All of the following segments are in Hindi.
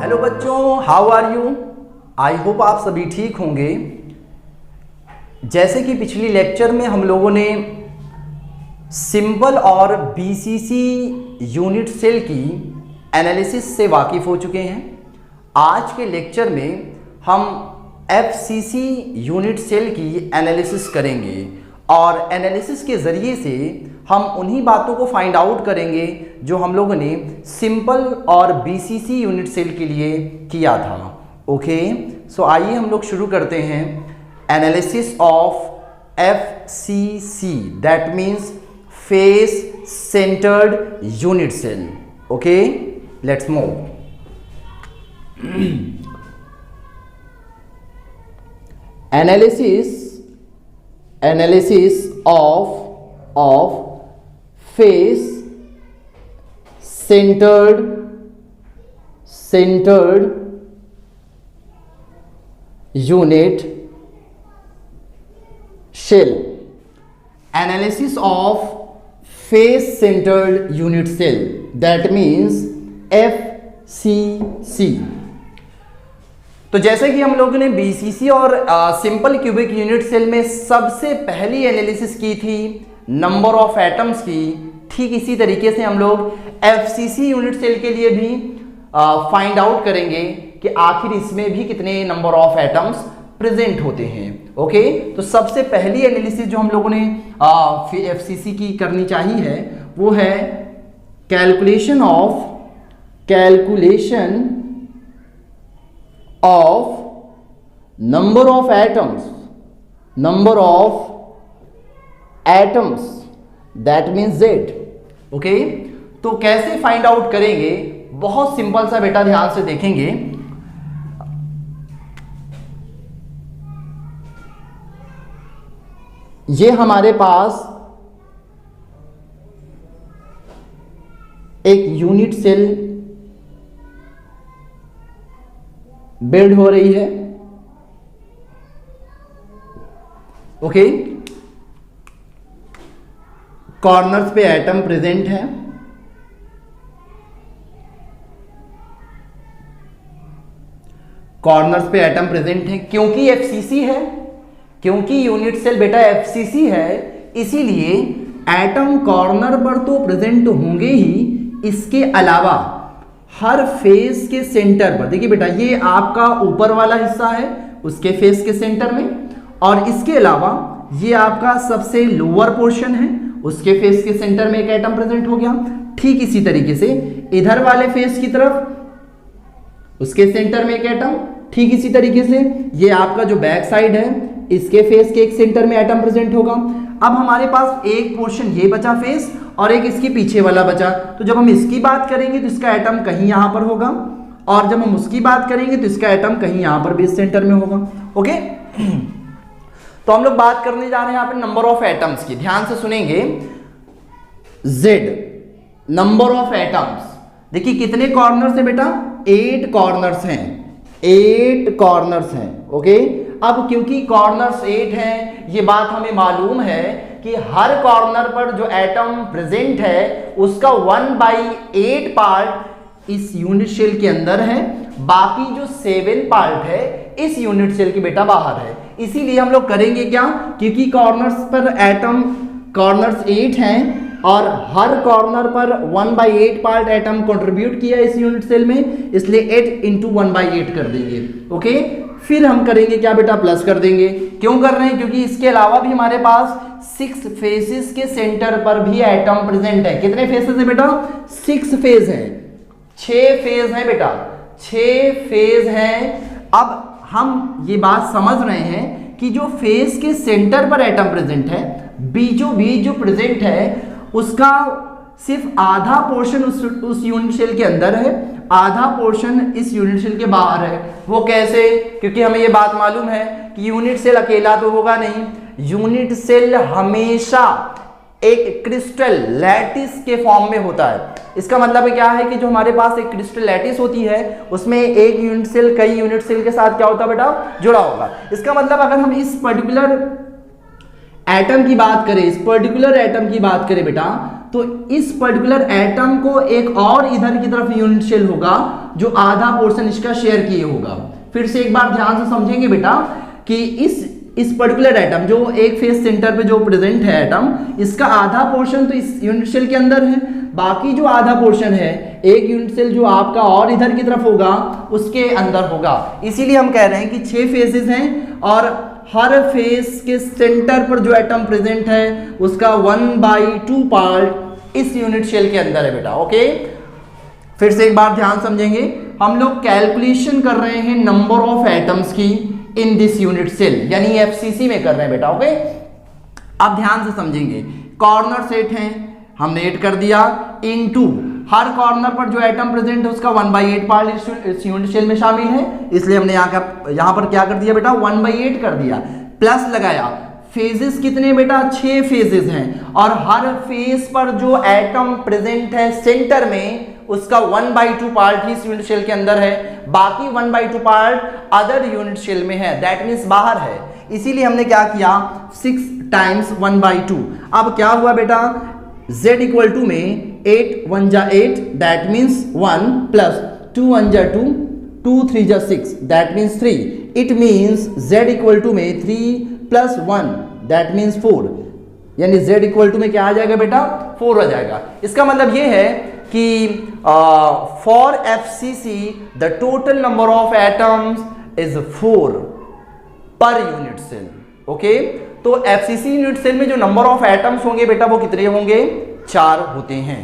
हेलो बच्चों, how are you? I hope आप सभी ठीक होंगे। जैसे कि पिछली लेक्चर में हम लोगों ने सिंपल और बीसीसी यूनिट सेल की एनालिसिस से वाकिफ़ हो चुके हैं। आज के लेक्चर में हम एफसीसी यूनिट सेल की एनालिसिस करेंगे और एनालिसिस के ज़रिए से हम उन्हीं बातों को फाइंड आउट करेंगे जो हम लोगों ने सिंपल और बीसीसी यूनिट सेल के लिए किया था। ओके, सो आइए हम लोग शुरू करते हैं analysis of FCC, that means face centered unit cell. Okay, let's move. Analysis of face centered unit cell. Analysis of face centered unit cell, that means FCC. तो जैसे कि हम लोगों ने बीसीसी और सिंपल क्यूबिक यूनिट सेल में सबसे पहली एनालिसिस की थी नंबर ऑफ एटम्स की, ठीक इसी तरीके से हम लोग एफसीसी यूनिट सेल के लिए भी फाइंड आउट करेंगे कि आखिर इसमें भी कितने नंबर ऑफ एटम्स प्रेजेंट होते हैं। ओके, तो सबसे पहली एनालिसिस जो हम लोगों ने एफसीसी की करनी चाहिए है वो है calculation of number of atoms, that means Z। Okay, तो कैसे फाइंड आउट करेंगे? बहुत सिंपल सा बेटा, ध्यान से देखेंगे। ये हमारे पास एक यूनिट सेल बिल्ड हो रही है। ओके, कॉर्नर्स पे एटम प्रेजेंट है। कॉर्नर्स पे एटम प्रेजेंट है क्योंकि एफसीसी है, क्योंकि यूनिट सेल बेटा एफसीसी है, इसीलिए एटम कॉर्नर पर तो प्रेजेंट होंगे ही। इसके अलावा हर फेस के सेंटर पर, देखिए बेटा ये आपका ऊपर वाला हिस्सा है उसके फेस के सेंटर में, और इसके अलावा ये आपका सबसे लोअर पोर्शन है उसके फेस के सेंटर में एक एटम प्रेजेंट हो गया। ठीक इसी तरीके से इधर वाले फेस की तरफ उसके सेंटर में एक एटम, ठीक इसी तरीके से ये आपका जो बैक साइड है इसके फेस के एक सेंटर में एटम प्रेजेंट होगा। अब हमारे पास एक पोर्शन ये बचा फेस और एक इसके पीछे वाला बचा, तो जब हम इसकी बात करेंगे तो इसका एटम कहीं यहां पर होगा, और जब हम उसकी बात करेंगे तो इसका एटम कहीं यहां पर भी इस सेंटर में होगा। ओके, तो हम लोग बात करने जा रहे हैं यहाँ पे नंबर ऑफ एटम्स की। ध्यान से सुनेंगे। Z, number of atoms. देखिए कितने कॉर्नर्स है बेटा? 8 कॉर्नर्स हैं, 8 कॉर्नर्स हैं। ओके, अब क्योंकि कॉर्नर्स 8 हैं, ये बात हमें मालूम है कि हर कॉर्नर पर जो एटम प्रेजेंट है उसका 1/8 पार्ट इस यूनिट सेल के अंदर है, बाकी जो 7 पार्ट है इस यूनिट सेल के बेटा बाहर है। इसीलिए हम लोग करेंगे क्या, क्योंकि कॉर्नर्स पर एटम कॉर्नर्स 8 हैं और हर कॉर्नर पर 1/8 पार्ट एटम कंट्रीब्यूट किया इस यूनिट सेल में, इसलिए 8 × 1/8 कर देंगे। ओके, फिर हम करेंगे क्या बेटा, प्लस कर देंगे। क्यों कर रहे हैं? क्योंकि इसके अलावा भी हमारे पास 6 फेसेस के सेंटर पर भी एटम प्रेजेंट है। कितने फेसेस है बेटा? 6 फेज है, 6 फेज है बेटा, 6 फेज है। अब हम ये बात समझ रहे हैं कि जो फेस के सेंटर पर एटम प्रेजेंट है, बीचों बीच जो प्रेजेंट है उसका सिर्फ आधा पोर्शन उस यूनिट सेल के अंदर है, आधा पोर्शन इस यूनिट सेल के बाहर है। वो कैसे? क्योंकि हमें ये बात मालूम है कि यूनिट सेल अकेला तो होगा नहीं, यूनिट सेल हमेशा एक क्रिस्टल लैटिस के फॉर्म में होता है। इसका मतलब क्या है कि जो हमारे पास एक क्रिस्टल लैटिस होती है उसमें एक यूनिट सेल कई यूनिट सेल के साथ क्या होता है बेटा, जुड़ा होगा। इसका मतलब अगर हम इस पर्टिकुलर एटम की बात करें, इस पर्टिकुलर एटम की बात करें बेटा, तो इस पर्टिकुलर एटम को एक और इधर की तरफ यूनिट सेल होगा जो आधा पोर्शन इसका शेयर किए होगा। फिर से एक बार ध्यान से समझेंगे बेटा कि इस पर्टिकुलर एटम जो एक फेस सेंटर पे जो प्रेजेंट है एटम, इसका आधा पोर्शन तो इस यूनिट सेल के अंदर है, बाकी जो आधा पोर्शन है एक यूनिट सेल जो आपका और इधर की तरफ होगा उसके अंदर होगा। इसीलिए हम कह रहे हैं कि 6 फेजेस हैं और हर फेस के सेंटर पर जो एटम प्रेजेंट है उसका 1/2 पार्ट इस यूनिट सेल के अंदर है बेटा। ओके, फिर से एक बार ध्यान समझेंगे, हम लोग कैलकुलेशन कर रहे हैं नंबर ऑफ एटम्स की इन दिस यूनिट सेल, यानी एफसीसी में कर रहे हैं बेटा। ओके, अब ध्यान से समझेंगे, कॉर्नर सेट हैं, हमने ऐड कर दिया इनटू हर कॉर्नर पर जो एटम प्रेजेंट है उसका 1/8 पार्ट इस यूनिट सेल में शामिल है, इसलिए हमने यहाँ पर क्या कर दिया बेटा 1/8 कर दिया, प्लस लगाया। फेजेस कितने बेटा 6 फेजेस हैं और हर फेज पर जो एटम प्रेजेंट है सेंटर में उसका 1/2 पार्ट ही इस यूनिट सेल के अंदर है, बाकी 1/2 पार्ट अदर यूनिट सेल में है, दैट मीन्स बाहर है। इसीलिए हमने क्या किया 6 टाइम्स 1/2। अब क्या हुआ बेटा z इक्वल टू में 8 1 जा 8 दैट मीन्स 1 प्लस 2 1 जा 2 2 3 जा 6 that means 3। It means z equal to में 3 प्लस 1 दैट मीन्स 4, यानी z इक्वल टू में क्या आ जाएगा बेटा 4 आ जाएगा। इसका मतलब ये है कि for FCC the total number of atoms is 4 per unit cell. Okay, तो FCC यूनिट सेल में जो नंबर ऑफ एटम्स होंगे बेटा वो कितने होंगे 4 होते हैं।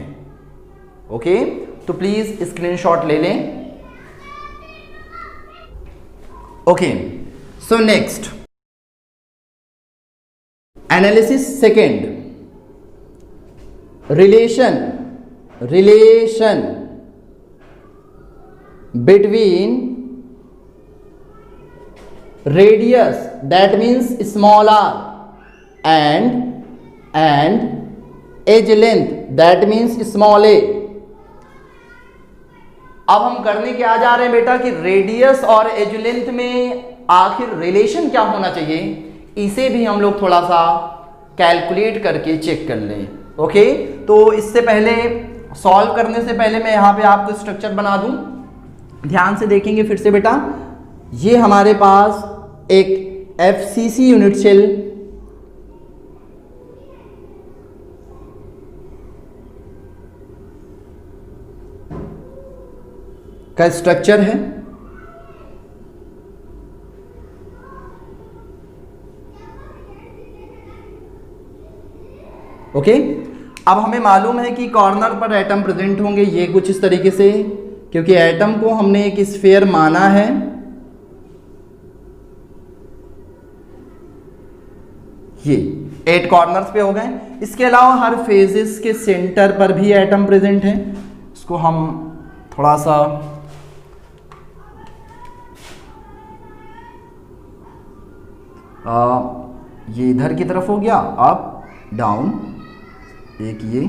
ओके, तो प्लीज स्क्रीनशॉट ले लें। Okay, so next analysis second, relation between radius that means small r and edge length that means small a। अब हम करने क्या जा रहे हैं बेटा कि रेडियस और एज लेंथ में आखिर रिलेशन क्या होना चाहिए, इसे भी हम लोग थोड़ा सा कैलकुलेट करके चेक कर लें। ओके, तो इससे पहले सॉल्व करने से पहले मैं यहाँ पे आपको स्ट्रक्चर बना दूं, ध्यान से देखेंगे फिर से बेटा। ये हमारे पास एक FCC यूनिट सेल का स्ट्रक्चर है। ओके, अब हमें मालूम है कि कॉर्नर पर एटम प्रेजेंट होंगे, ये कुछ इस तरीके से, क्योंकि एटम को हमने एक स्फीयर माना है। ये 8 कॉर्नर्स पे हो गए। इसके अलावा हर फेजेस के सेंटर पर भी एटम प्रेजेंट है। इसको हम थोड़ा सा ये इधर की तरफ हो गया, अप डाउन, एक ये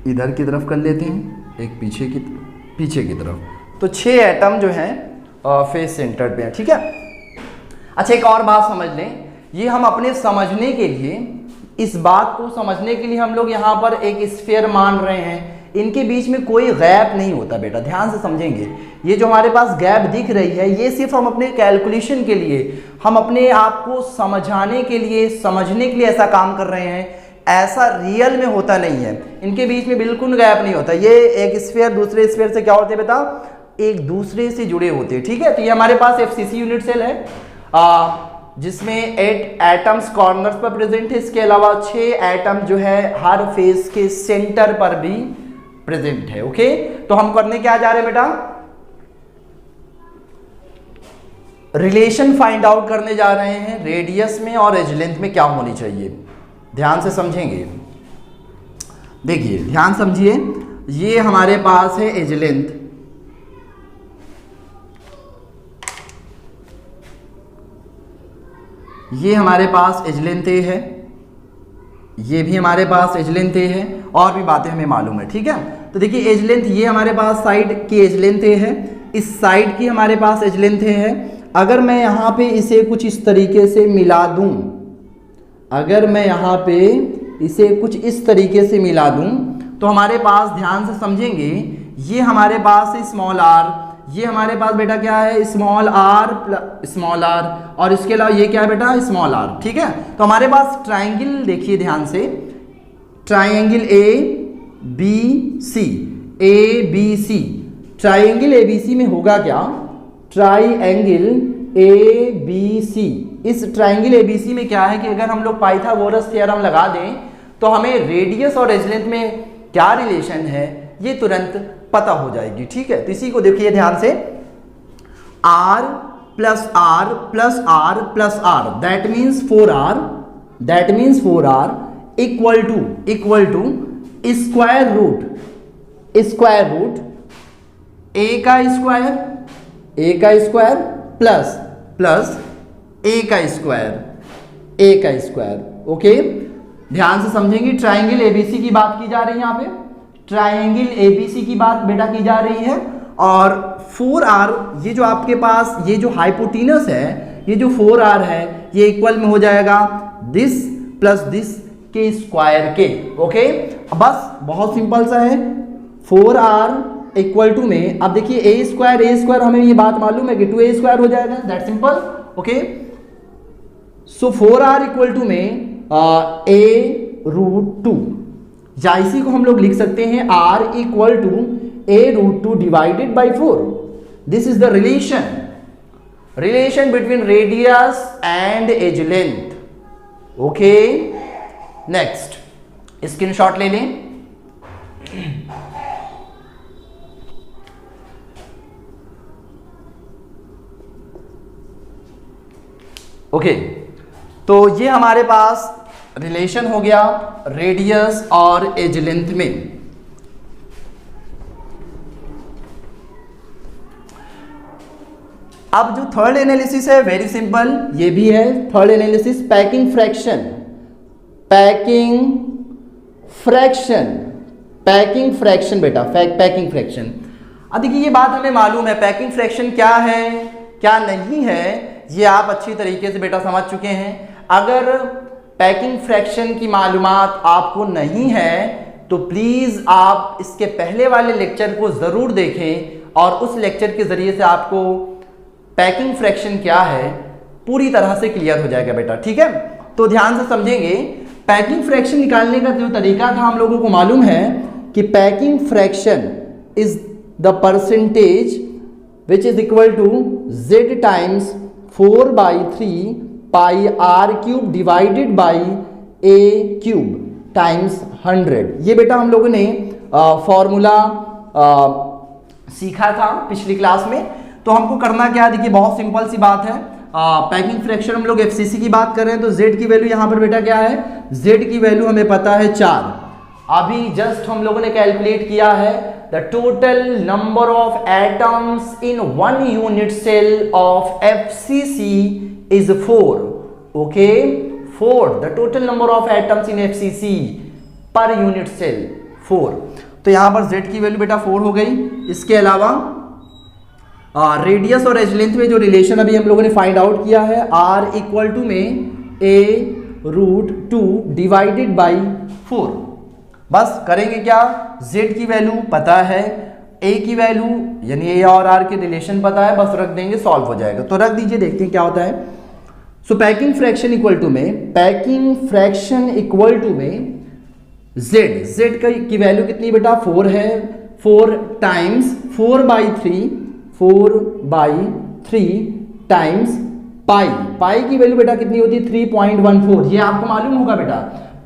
इधर की तरफ कर लेते हैं, एक पीछे की तरफ। तो 6 एटम जो हैं फेस सेंटर पे हैं। ठीक है, अच्छा एक और बात समझ लें, ये हम अपने समझने के लिए, इस बात को समझने के लिए हम लोग यहाँ पर एक स्फीयर मान रहे हैं, इनके बीच में कोई गैप नहीं होता बेटा, ध्यान से समझेंगे। ये जो हमारे पास गैप दिख रही है ये सिर्फ हम अपने कैलकुलेशन के लिए, हम अपने आप को समझाने के लिए, समझने के लिए ऐसा काम कर रहे हैं, ऐसा रियल में होता नहीं है। इनके बीच में बिल्कुल गैप नहीं होता। ये एक स्फीयर दूसरे स्फीयर से क्या होते हैं बेटा, एक दूसरे से जुड़े होते हैं। ठीक है, तो ये हमारे पास FCC यूनिट सेल है जिसमें 8 एटम्स कॉर्नर्स पर प्रेजेंट है। इसके अलावा 6 एटम जो है हर फेस के सेंटर पर भी प्रेजेंट है। ओके, तो हम करने क्या जा रहे हैं बेटा, रिलेशन फाइंड आउट करने जा रहे हैं रेडियस में और एज लेंथ में क्या होनी चाहिए। ध्यान से समझेंगे, देखिए ध्यान समझिए, ये हमारे पास है एज लेंथ, ये हमारे पास एज लेंथ ए है, ये भी हमारे पास एज लेंथ ए है, और भी बातें हमें मालूम है। ठीक है, तो देखिए एज लेंथ, ये हमारे पास साइड की एज लेंथ ए है, इस साइड की हमारे पास एज लेंथ ए है। अगर मैं यहाँ पे इसे कुछ इस तरीके से मिला दूं, अगर मैं यहाँ पे इसे कुछ इस तरीके से मिला दूं, तो हमारे पास ध्यान से समझेंगे, ये हमारे पास है स्मॉल आर, ये हमारे पास बेटा क्या है स्मॉल आर, और इसके अलावा ये क्या है बेटा स्मॉल आर। ठीक है, तो हमारे पास ट्राइंगल देखिए ध्यान से, triangle A B C, triangle A B C में होगा क्या, ट्राइंगल ए बी सी, इस ट्राइंगल ए बी सी में क्या है कि अगर हम लोग पाइथागोरस थ्योरम लगा दें तो हमें रेडियस और एज लेंथ में क्या रिलेशन है ये तुरंत पता हो जाएगी। ठीक है, तो इसी को देखिए ध्यान से, r plus R plus R plus R, that means 4r, that means 4r equal to square root a का स्क्वायर प्लस a का स्क्वायर। ओके, ध्यान से समझेंगे, ट्राइंगल एबीसी की बात की जा रही है, यहाँ पे ट्राइंगल एबीसी की बात बेटा की जा रही है, और 4r ये जो आपके पास ये जो हाइपोटेनस है, ये जो 4r है ये इक्वल में हो जाएगा दिस प्लस दिस के स्क्वायर के। ओके, बस बहुत सिंपल सा है, 4r इक्वल टू में, अब देखिए ए स्क्वायर हमें ये बात मालूम है कि 2a स्क्वायर हो जाएगा, that simple. Okay, so 4r equal to में a√2, या इसी को हम लोग लिख सकते हैं r equal to a√2 divided by 4। This is the relation between radius and edge length. Okay, next screenshot ले लें। ओके, तो ये हमारे पास रिलेशन हो गया रेडियस और एज लेंथ में। अब जो थर्ड एनालिसिस है वेरी सिंपल, ये भी है थर्ड एनालिसिस, पैकिंग फ्रैक्शन बेटा, पैकिंग फ्रैक्शन। अब देखिए ये बात हमें मालूम है पैकिंग फ्रैक्शन क्या है क्या नहीं है, ये आप अच्छी तरीके से बेटा समझ चुके हैं। अगर पैकिंग फ्रैक्शन की मालूमात आपको नहीं है तो प्लीज़ आप इसके पहले वाले लेक्चर को ज़रूर देखें, और उस लेक्चर के ज़रिए से आपको पैकिंग फ्रैक्शन क्या है पूरी तरह से क्लियर हो जाएगा बेटा। ठीक है, तो ध्यान से समझेंगे, पैकिंग फ्रैक्शन निकालने का जो तरीका था हम लोगों को मालूम है कि packing fraction is the percentage which is equal to z times 4/3 pi r cube divided by a cube times 100। ये बेटा हम लोगों ने फॉर्मूला सीखा था पिछली क्लास में। तो हमको करना क्या है, देखिए बहुत सिंपल सी बात है, पैकिंग फ्रैक्शन हम लोग एफसीसी की बात कर रहे हैं, तो z की वैल्यू यहाँ पर बेटा क्या है, z की वैल्यू हमें पता है 4। अभी जस्ट हम लोगों ने कैलकुलेट किया है the total number of atoms in 1 unit cell of FCC is 4। Okay, 4, the total number of atoms in FCC per unit cell 4। तो यहाँ पर z की वैल्यू बेटा 4 हो गई। इसके अलावा रेडियस और एज लेंथ में जो रिलेशन अभी हम लोगों ने फाइंड आउट किया है, r इक्वल टू में a√2 डिवाइडेड बाई 4। बस करेंगे क्या, z की वैल्यू पता है, a की वैल्यू यानी a और r के रिलेशन पता है, बस रख देंगे, सॉल्व हो जाएगा। तो रख दीजिए, देखते हैं क्या होता है। So packing fraction equal to में z की वैल्यू कितनी बेटा 4 है, 4 टाइम्स 4/3 टाइम्स पाई की वैल्यू बेटा कितनी होती है 3.14। ये आपको मालूम होगा बेटा,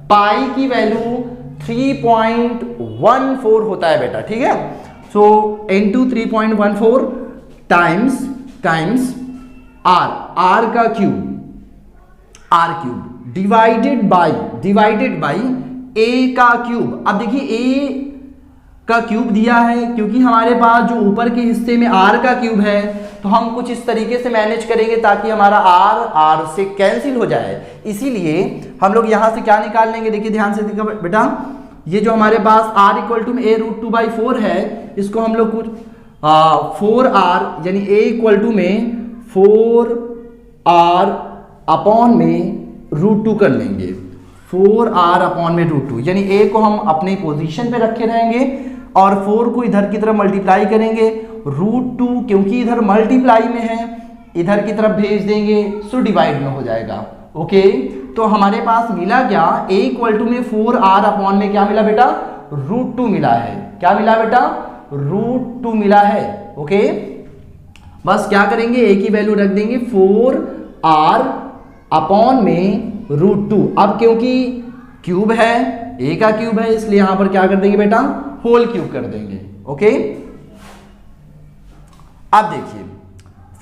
पाई की वैल्यू 3.14 होता है बेटा। ठीक है, सो इनटू 3.14 टाइम्स r का क्यूब डिवाइडेड बाई a का क्यूब। अब देखिए a का क्यूब दिया है, क्योंकि हमारे पास जो ऊपर के हिस्से में r का क्यूब है, तो हम कुछ इस तरीके से मैनेज करेंगे ताकि हमारा r से कैंसिल हो जाए। इसीलिए हम लोग यहां से क्या निकाल लेंगे, देखिए ध्यान से देखिए बेटा, ये जो हमारे पास r इक्वल टू a√2/4 है, इसको हम लोग कुछ 4r यानी a इक्वल टू में 4r अपॉन में √2 कर लेंगे। 4r/√2, यानी a को हम अपनी पोजीशन पे रखे रहेंगे और 4 को इधर की तरफ मल्टीप्लाई करेंगे, √2 क्योंकि इधर मल्टीप्लाई में है इधर की तरफ भेज देंगे, सो डिवाइड में हो जाएगा। ओके, तो हमारे पास मिला क्या, a इक्वल टू में 4r में क्या मिला बेटा, √2 मिला है। क्या मिला बेटा, √2 मिला है। ओके, बस क्या करेंगे, a की वैल्यू रख देंगे 4r में √2। अब क्योंकि क्यूब है, a का क्यूब है, इसलिए यहां पर क्या कर देंगे बेटा, होल क्यूब कर देंगे। ओके, अब देखिए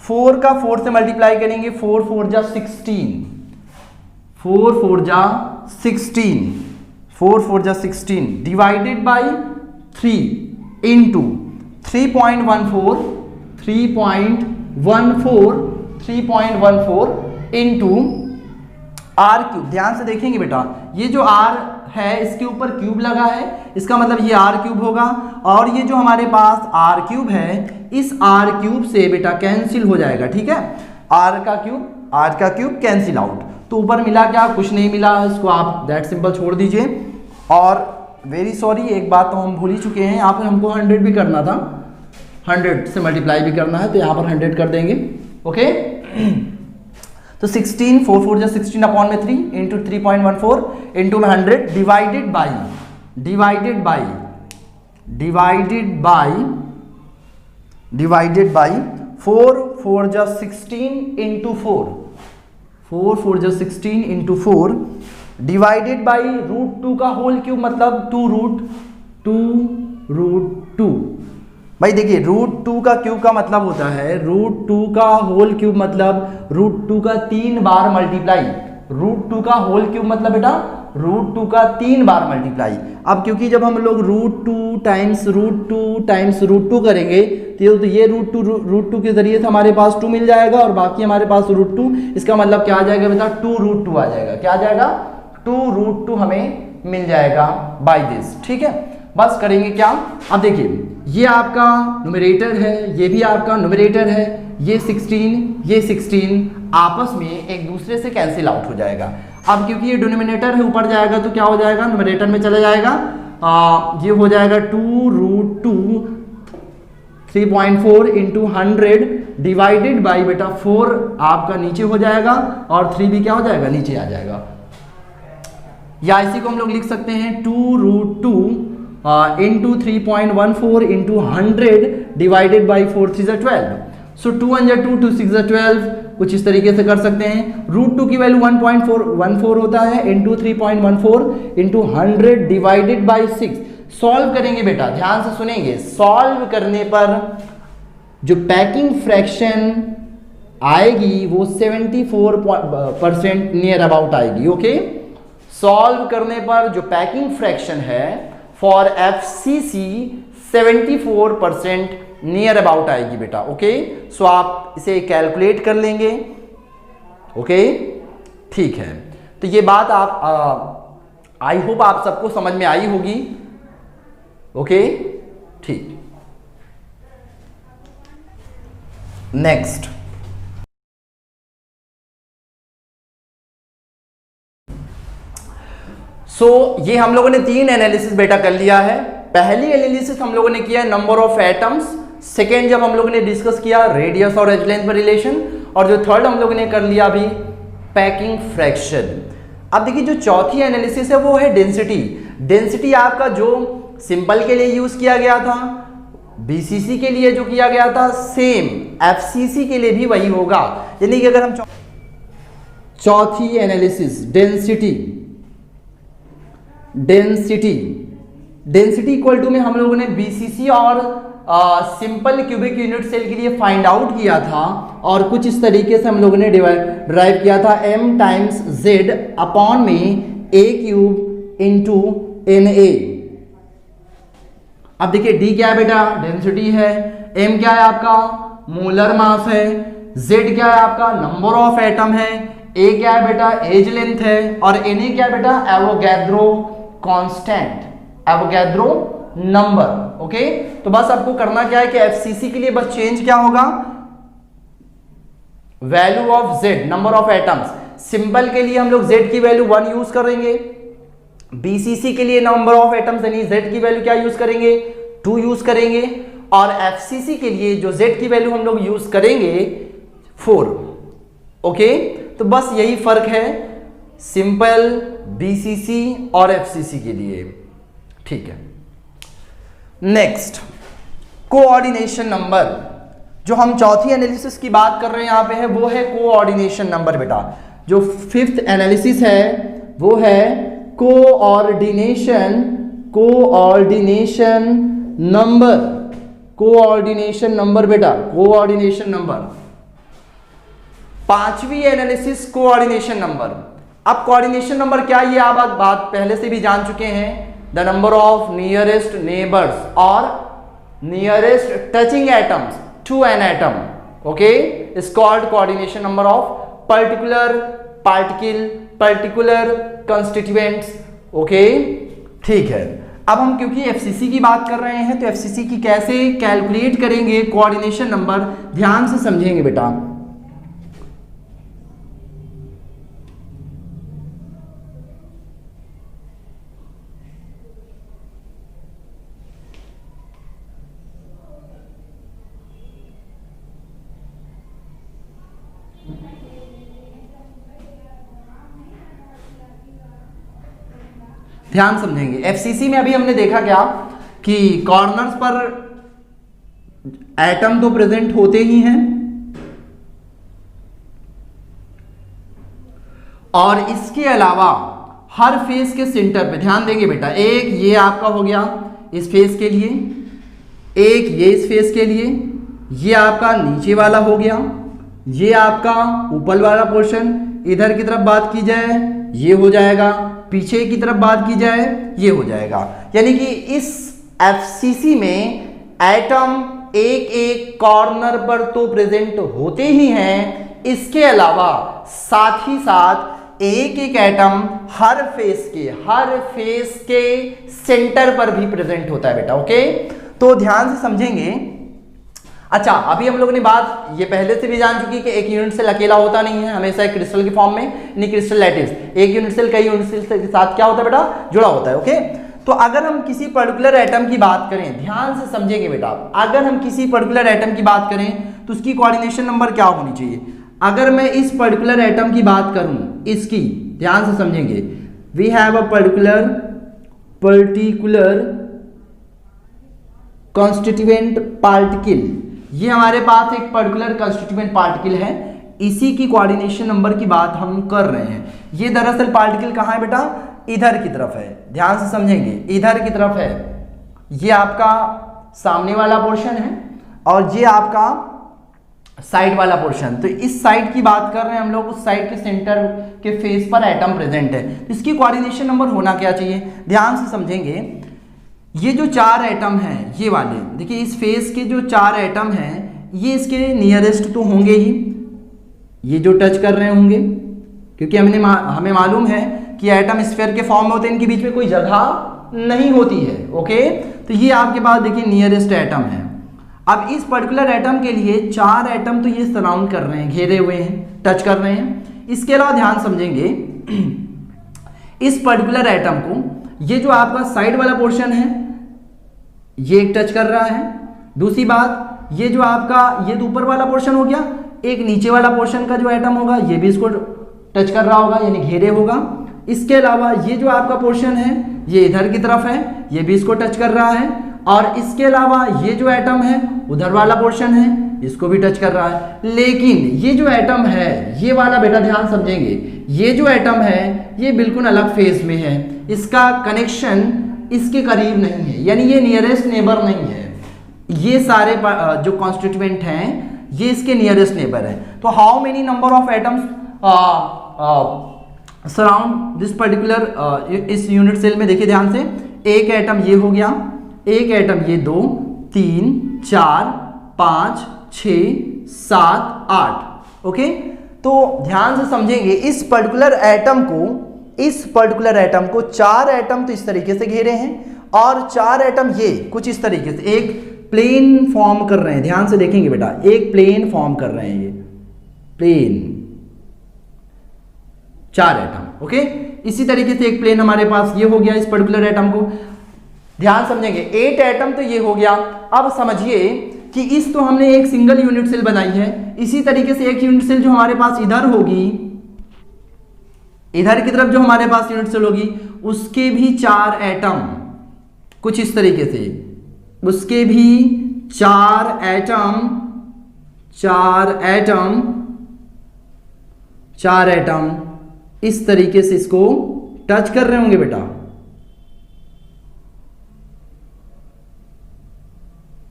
4 का 4 से मल्टीप्लाई करेंगे, 4 4 जा 16, 4 4 जा 16, 4 4 जा 16 divided by 3 into 3.14 into R cube. ध्यान से देखेंगे बेटा, ये जो आर है इसके ऊपर क्यूब लगा है, इसका मतलब ये आर क्यूब होगा, और ये जो हमारे पास आर क्यूब है इस आर क्यूब से बेटा कैंसिल हो जाएगा। ठीक है, आर का क्यूब कैंसिल आउट। तो ऊपर मिला क्या, कुछ नहीं मिला, इसको आप दैट सिंपल छोड़ दीजिए। और वेरी सॉरी, एक बात तो हम भूल ही चुके हैं, यहाँ पर हमको 100 भी करना था, 100 से मल्टीप्लाई भी करना है, तो यहाँ पर 100 कर देंगे। ओके, तो 16 4 4 जा 16/3 इंटू 3.14 इंटू 100 डिवाइडेड बाई 4 4 जा 16 इंटू 4 डिवाइडेड बाई √2 का होल क्यूब, मतलब 2√2। भाई देखिए, √2 का क्यूब का मतलब होता है, √2 का होल क्यूब मतलब √2 का 3 बार मल्टीप्लाई, √2 का होल क्यूब मतलब बेटा √2 का 3 बार मल्टीप्लाई। अब क्योंकि जब हम लोग √2 टाइम्स √2 करेंगे तो ये √2 के जरिए से हमारे पास 2 मिल जाएगा और बाकी हमारे पास √2, इसका मतलब क्या आ जाएगा बेटा, 2√2 आ जाएगा। क्या आ जाएगा, 2√2 हमें मिल जाएगा बाय दिस। ठीक है, बस करेंगे क्या, अब देखिए ये आपका न्यूमरेटर है, ये भी आपका न्यूमरेटर है, ये 16 आपस में एक दूसरे से कैंसिल आउट हो जाएगा। अब क्योंकि ये डिनोमिनेटर है ऊपर जाएगा तो क्या हो जाएगा, न्यूमरेटर में चला जाएगा, ये हो जाएगा 2√2 3.4 इंटू 100 डिवाइडेड बाई बेटा 4 आपका नीचे हो जाएगा और 3 भी क्या हो जाएगा, नीचे आ जाएगा। या इसी को हम लोग लिख सकते हैं 2√2 इंटू 3.14 इंटू 100 डिवाइडेड बाई 4 3 12। सो 2 1 2 2 6 12, कुछ इस तरीके से कर सकते हैं। √2 की वैल्यू 1.414 होता है into 3.14 into 100 divided by 6। Solve करेंगे बेटा, ध्यान से सुनेंगे, सॉल्व करने पर जो पैकिंग फ्रैक्शन आएगी वो 74% नियर अबाउट आएगी। ओके, सॉल्व करने पर जो पैकिंग फ्रैक्शन है फॉर FCC 74% नियर अबाउट आएगी बेटा। ओके, सो आप इसे कैलकुलेट कर लेंगे। ओके, ठीक है, तो ये बात आप आई होप आप सबको समझ में आई होगी। ओके, ठीक, नेक्स्ट ये हम लोगों ने 3 एनालिसिस बेटा कर लिया है। पहली एनालिसिस हम लोगों ने किया नंबर ऑफ एटम्स, सेकेंड जब हम लोगों ने डिस्कस किया रेडियस और एज लेंथ पर रिलेशन, और जो थर्ड हम लोगों ने कर लिया अभी पैकिंग फ्रैक्शन। अब देखिए जो चौथी एनालिसिस है वो है डेंसिटी। डेंसिटी आपका जो सिंपल के लिए यूज किया गया था, BCC के लिए जो किया गया था, सेम FCC के लिए भी वही होगा। यानी कि अगर हम चौथी एनालिसिस डेंसिटी इक्वल टू में हम लोगों ने BCC और सिंपल क्यूबिक यूनिट सेल के लिए फाइंड आउट किया था, और कुछ इस तरीके से हम लोगों ने ड्राइव किया था m टाइम्स z अपॉन में a क्यूब इंटू Na। अब देखिए d क्या है बेटा, डेंसिटी है, m क्या है आपका मोलर मास है, z क्या है आपका नंबर ऑफ एटम है, a क्या है बेटा एज लेंथ है, और Na क्या है बेटा Avogadro constant, Avogadro number. Okay, तो बस आपको करना क्या है कि FCC के लिए बस चेंज क्या होगा, value of z, number of atoms. Simple के लिए हम लोग z की वैल्यू 1 यूज करेंगे, बीसीसी के लिए नंबर ऑफ एटम्स यानी जेड की वैल्यू क्या यूज करेंगे, 2 यूज करेंगे, और एफसीसी के लिए जो जेड की वैल्यू हम लोग यूज करेंगे 4। ओके, तो बस यही फर्क है सिंपल बीसीसी और एफसीसी के लिए। ठीक है, नेक्स्ट कोऑर्डिनेशन नंबर। जो हम चौथी एनालिसिस की बात कर रहे हैं यहां पे है वो है कोऑर्डिनेशन नंबर बेटा। जो 5th एनालिसिस है वो है कोऑर्डिनेशन नंबर, कोऑर्डिनेशन नंबर बेटा, कोऑर्डिनेशन नंबर। 5वीं एनालिसिस कोऑर्डिनेशन नंबर। अब कोऑर्डिनेशन नंबर क्या, ये आप बात पहले से भी जान चुके हैं, the number of nearest neighbours or nearest touching atoms to an atom, okay, is called coordination number of particular particle, particular constituents. Okay, ठीक है। अब हम क्योंकि एफसीसी की बात कर रहे हैं तो एफसीसी की कैसे कैलकुलेट करेंगे कोऑर्डिनेशन नंबर, ध्यान से समझेंगे बेटा। ध्यान समझेंगे। एफसीसी में अभी हमने देखा क्या कि कॉर्नर्स पर एटम तो प्रेजेंट होते ही हैं और इसके अलावा हर फेस के सेंटर पे ध्यान देंगे बेटा, एक ये आपका हो गया इस फेस के लिए, एक ये इस फेस के लिए, ये आपका नीचे वाला हो गया, ये आपका ऊपर वाला पोर्शन, इधर की तरफ बात की जाए ये हो जाएगा, पीछे की तरफ बात की जाए ये हो जाएगा। यानी कि इस एफसीसी में एटम एक एक कॉर्नर पर तो प्रेजेंट होते ही हैं, इसके अलावा साथ ही साथ एक एक एटम हर फेस के सेंटर पर भी प्रेजेंट होता है बेटा। ओके, तो ध्यान से समझेंगे। अच्छा, अभी हम लोगों ने बात ये पहले से भी जान चुकी कि एक यूनिट सेल अकेला होता नहीं है, हमेशा एक क्रिस्टल के फॉर्म में, यानी क्रिस्टल लैटिस, एक यूनिट सेल कई यूनिट सेल के साथ क्या होता है बेटा, जुड़ा होता है। ओके, तो अगर हम किसी पर्टिकुलर एटम की बात करें, ध्यान से समझेंगे बेटा, अगर हम किसी पर्टिकुलर एटम की बात करें तो उसकी कोऑर्डिनेशन नंबर क्या होनी चाहिए। अगर मैं इस पर्टिकुलर एटम की बात करूं, इसकी ध्यान से समझेंगे, we have a particular constituent particle, ये हमारे पास एक पर्टिकुलर कंस्टिट्यूएंट पार्टिकल है, इसी की कोऑर्डिनेशन नंबर की बात हम कर रहे हैं। ये दरअसल पार्टिकल कहाँ है बेटा, इधर की तरफ है, ध्यान से समझेंगे, इधर की तरफ है, ये आपका सामने वाला पोर्शन है और ये आपका साइड वाला पोर्शन। तो इस साइड की बात कर रहे हैं हम लोग, उस साइड के सेंटर के फेस पर एटम प्रेजेंट है, तो इसकी कोऑर्डिनेशन नंबर होना क्या चाहिए, ध्यान से समझेंगे। ये जो 4 एटम हैं ये वाले, देखिए इस फेस के जो 4 एटम हैं ये इसके नियरेस्ट तो होंगे ही, ये जो टच कर रहे होंगे, क्योंकि हमें मालूम है कि एटम स्फीयर के फॉर्म में होते हैं, इनके बीच में कोई जगह नहीं होती है। ओके, तो ये आपके पास देखिए नियरेस्ट एटम है। अब इस पर्टिकुलर एटम के लिए 4 एटम तो ये सराउंड कर रहे हैं, घेरे हुए हैं, टच कर रहे हैं। इसके अलावा ध्यान समझेंगे, इस पर्टिकुलर एटम को ये जो आपका साइड वाला पोर्शन है ये एक टच कर रहा है। दूसरी बात, ये जो आपका ये तो ऊपर वाला पोर्शन हो गया, एक नीचे वाला पोर्शन का जो एटम होगा ये भी इसको टच कर रहा होगा, यानी घेरे होगा। इसके अलावा ये जो आपका पोर्शन है ये इधर की तरफ है, ये भी इसको टच कर रहा है, और इसके अलावा ये जो एटम है उधर वाला पोर्शन है, इसको भी टच कर रहा है। लेकिन ये जो एटम है ये वाला बेटा ध्यान समझेंगे, ये जो एटम है ये बिल्कुल अलग फेज में है, इसका कनेक्शन इसके करीब नहीं है, यानी ये नियरेस्ट नेबर नहीं है। ये सारे जो कॉन्स्टिट्यूएंट हैं ये इसके नियरेस्ट नेबर है। तो how many number of atoms surround this particular, इस यूनिट सेल में देखिए ध्यान से, एक एटम ये हो गया, एक एटम ये 2 3 4 5 6 7 8। ओके, तो ध्यान से समझेंगे, इस पर्टिकुलर एटम को 4 एटम तो इस तरीके से घेरे हैं और 4 एटम ये कुछ इस तरीके से एक प्लेन फॉर्म कर रहे हैं। ध्यान से देखेंगे बेटा, एक प्लेन फॉर्म कर रहे हैं, ये प्लेन 4 एटम। ओके, इसी तरीके से एक प्लेन हमारे पास ये हो गया इस पर्टिकुलर एटम को। ध्यान समझेंगे, 8 एटम तो ये हो गया। अब समझिए कि इस तो हमने एक सिंगल यूनिट सेल बनाई है, इसी तरीके से एक यूनिट सेल जो हमारे पास इधर होगी, इधर की तरफ जो हमारे पास यूनिट सेल होगी उसके भी 4 एटम, कुछ इस तरीके से, उसके भी 4 एटम, 4 एटम इस तरीके से इसको टच कर रहे होंगे बेटा।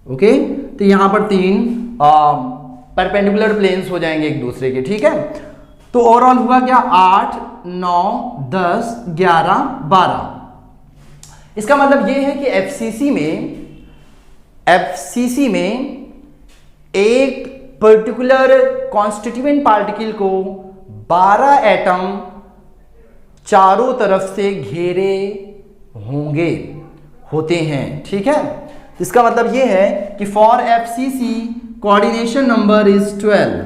ओके, तो यहां पर 3 परपेंडिकुलर प्लेन्स हो जाएंगे एक दूसरे के। ठीक है, तो ओवरऑल हुआ क्या, 8, 9, 10, 11, 12। इसका मतलब यह है कि एफसीसी में एक पर्टिकुलर कॉन्स्टिट्यूएंट पार्टिकल को 12 एटम चारों तरफ से घेरे होते हैं। ठीक है, इसका मतलब यह है कि for FCC coordination number is 12,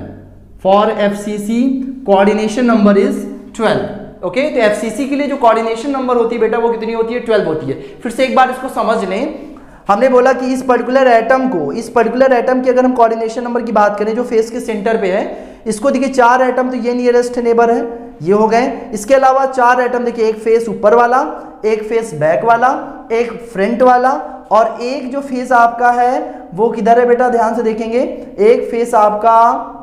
for FCC coordination number is 12। Okay, तो एफसीसी के लिए जो कोऑर्डिनेशन नंबर होती है बेटा वो कितनी होती है, 12 होती है। फिर से एक बार इसको समझ लें, हमने बोला कि इस पर्टिकुलर एटम की अगर हम कोऑर्डिनेशन नंबर की बात करें जो फेस के सेंटर पे है, इसको देखिए 4 एटम, तो ये नियरेस्ट नेबर है, ये हो गए। इसके अलावा 4 एटम देखिए, एक फेस ऊपर वाला, एक फेस बैक वाला, एक फ्रंट वाला, और एक जो फेस आपका है वो किधर है बेटा, ध्यान से देखेंगे, एक फेस आपका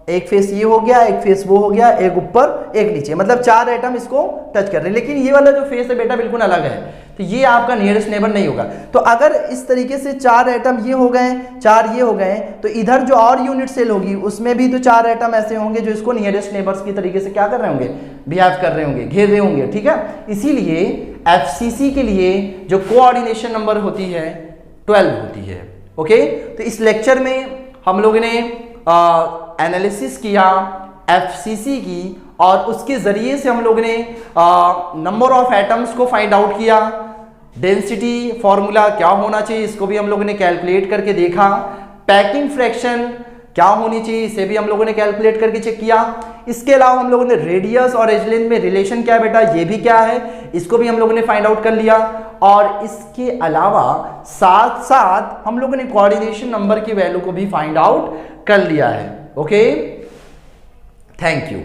एक फेस ये हो गया, एक फेस वो हो गया, एक ऊपर एक नीचे, मतलब 4 एटम इसको टच कर रहे हैं। लेकिन ये वाला जो फेस है बेटा बिल्कुल अलग है, तो ये आपका नियरेस्ट नेबर नहीं होगा। तो अगर इस तरीके से 4 एटम ये हो गए, 4 ये हो गए, तो इधर जो और यूनिट सेल होगी उसमें भी तो 4 एटम ऐसे होंगे जो इसको नियरेस्ट नेबर्स की तरीके से क्या कर रहे होंगे, बिहेव कर रहे होंगे, घेर रहे होंगे। ठीक है, इसीलिए एफसीसी के लिए जो कोऑर्डिनेशन नंबर होती है 12 होती है। ओके, तो इस लेक्चर में हम लोगों ने एनालिसिस किया एफसीसी की, और उसके जरिए से हम लोगों ने नंबर ऑफ एटम्स को फाइंड आउट किया, डेंसिटी फॉर्मूला क्या होना चाहिए इसको भी हम लोगों ने कैलकुलेट करके देखा, पैकिंग फ्रैक्शन क्या होनी चाहिए इसे भी हम लोगों ने कैलकुलेट करके चेक किया। इसके अलावा हम लोगों ने रेडियस और एज लेंथ में रिलेशन क्या है बेटा, ये भी क्या है, इसको भी हम लोगों ने फाइंड आउट कर लिया। और इसके अलावा साथ साथ हम लोगों ने कोऑर्डिनेशन नंबर की वैल्यू को भी फाइंड आउट कर लिया है। Okay, thank you.